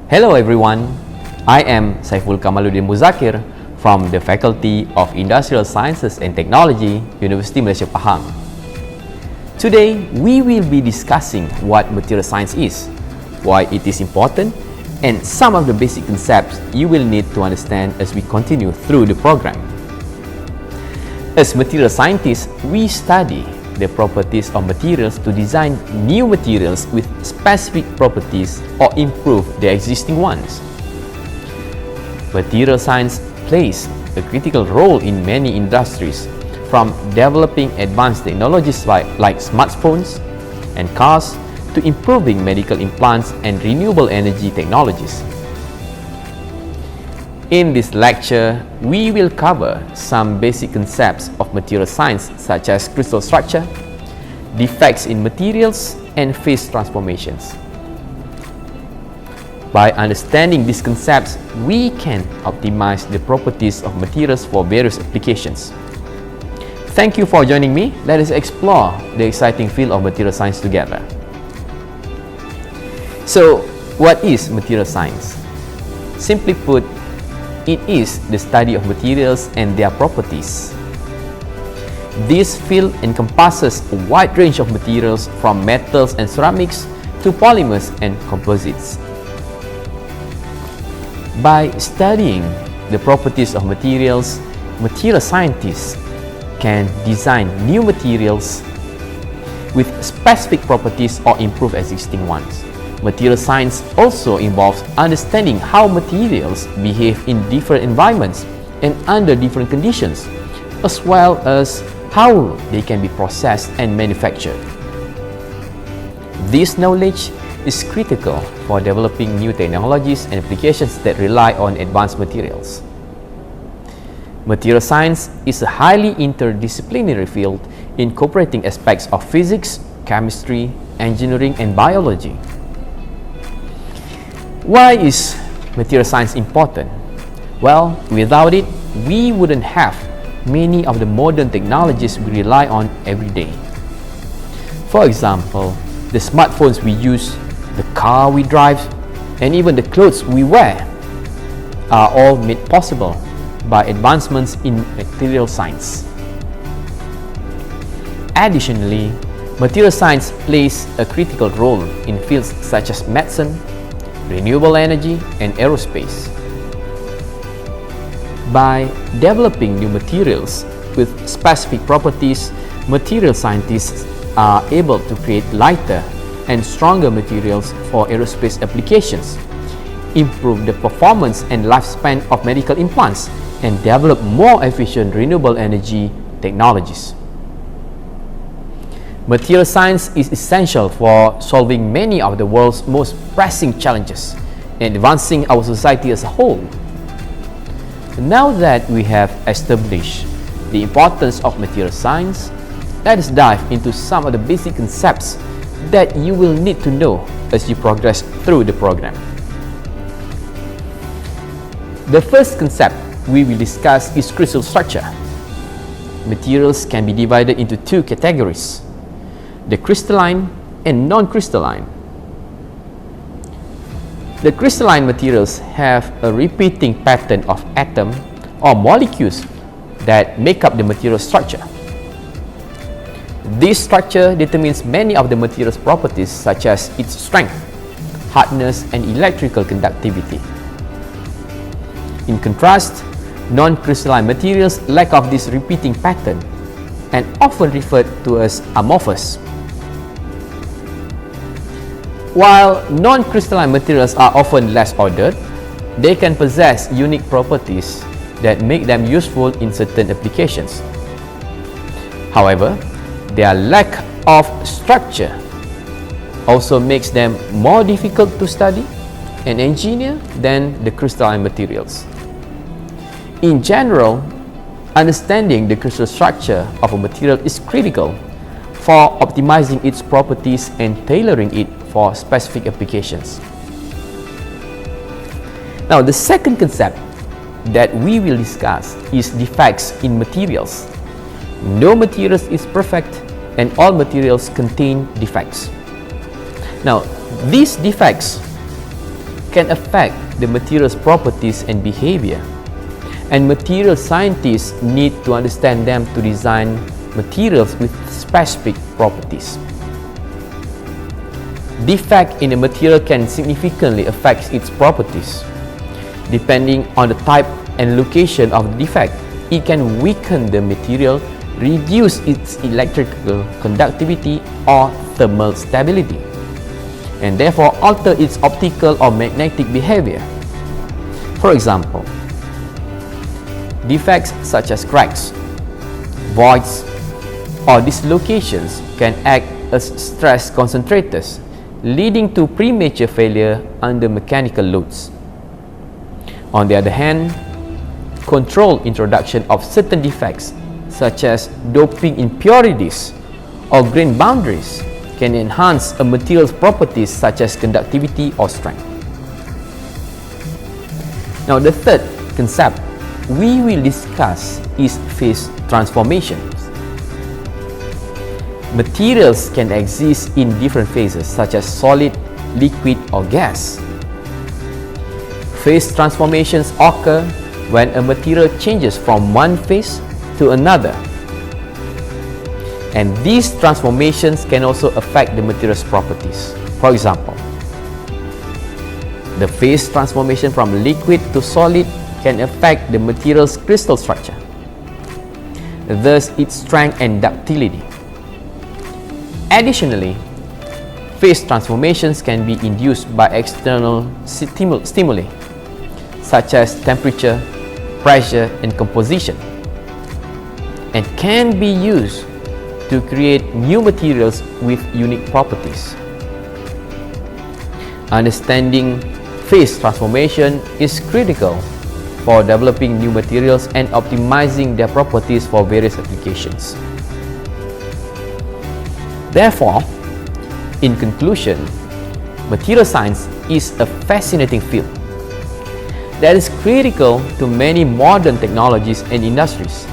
Hello everyone, I am Saifful Kamaluddin Muzakir from the Faculty of Industrial Sciences and Technology, University Malaysia Pahang. Today, we will be discussing what material science is, why it is important, and some of the basic concepts you will need to understand as we continue through the program. As material scientists, we study the properties of materials to design new materials with specific properties or improve the existing ones. Material science plays a critical role in many industries, from developing advanced technologies like smartphones and cars to improving medical implants and renewable energy technologies. In this lecture, we will cover some basic concepts of material science such as crystal structure, defects in materials, and phase transformations. By understanding these concepts, we can optimize the properties of materials for various applications. Thank you for joining me. Let us explore the exciting field of material science together. So, what is material science? Simply put, it is the study of materials and their properties. This field encompasses a wide range of materials from metals and ceramics to polymers and composites. By studying the properties of materials, material scientists can design new materials with specific properties or improve existing ones. Material science also involves understanding how materials behave in different environments and under different conditions, as well as how they can be processed and manufactured. This knowledge is critical for developing new technologies and applications that rely on advanced materials. Material science is a highly interdisciplinary field incorporating aspects of physics, chemistry, engineering, and biology. Why is material science important? Well, without it, we wouldn't have many of the modern technologies we rely on every day. For example, the smartphones we use, the car we drive, and even the clothes we wear are all made possible by advancements in material science. Additionally, material science plays a critical role in fields such as medicine, renewable energy, and aerospace. By developing new materials with specific properties, material scientists are able to create lighter and stronger materials for aerospace applications, improve the performance and lifespan of medical implants, and develop more efficient renewable energy technologies. Material science is essential for solving many of the world's most pressing challenges and advancing our society as a whole. Now that we have established the importance of material science, let us dive into some of the basic concepts that you will need to know as you progress through the program. The first concept we will discuss is crystal structure. Materials can be divided into two categories: the crystalline and non-crystalline. The crystalline materials have a repeating pattern of atoms or molecules that make up the material structure. This structure determines many of the material's properties such as its strength, hardness, and electrical conductivity. In contrast, non-crystalline materials lack of this repeating pattern and often referred to as amorphous. While non-crystalline materials are often less ordered, they can possess unique properties that make them useful in certain applications. However, their lack of structure also makes them more difficult to study and engineer than the crystalline materials. In general, understanding the crystal structure of a material is critical for optimizing its properties and tailoring it for specific applications. Now, the second concept that we will discuss is defects in materials. No material is perfect, and all materials contain defects. Now, these defects can affect the material's properties and behavior, and material scientists need to understand them to design materials with specific properties. Defect in a material can significantly affect its properties. Depending on the type and location of the defect, it can weaken the material, reduce its electrical conductivity or thermal stability, and therefore alter its optical or magnetic behavior. For example, defects such as cracks, voids, or dislocations can act as stress concentrators, leading to premature failure under mechanical loads. On the other hand, controlled introduction of certain defects such as doping impurities or grain boundaries can enhance a material's properties such as conductivity or strength. Now, the third concept we will discuss is phase transformations. Materials can exist in different phases such as solid, liquid, or gas. Phase transformations occur when a material changes from one phase to another, and these transformations can also affect the material's properties. For example, the phase transformation from liquid to solid can affect the material's crystal structure, thus its strength and ductility. Additionally, phase transformations can be induced by external stimuli such as temperature, pressure, and composition, and can be used to create new materials with unique properties. Understanding phase transformation is critical for developing new materials and optimizing their properties for various applications. Therefore, in conclusion, material science is a fascinating field that is critical to many modern technologies and industries.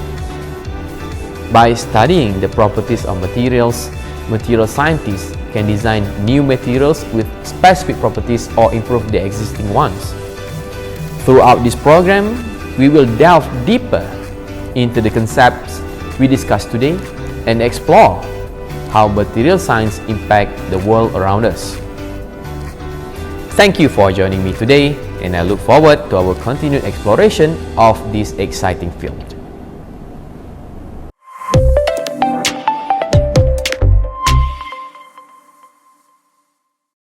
By studying the properties of materials, material scientists can design new materials with specific properties or improve the existing ones. Throughout this program, we will delve deeper into the concepts we discussed today and explore how material science impacts the world around us. Thank you for joining me today, and I look forward to our continued exploration of this exciting field.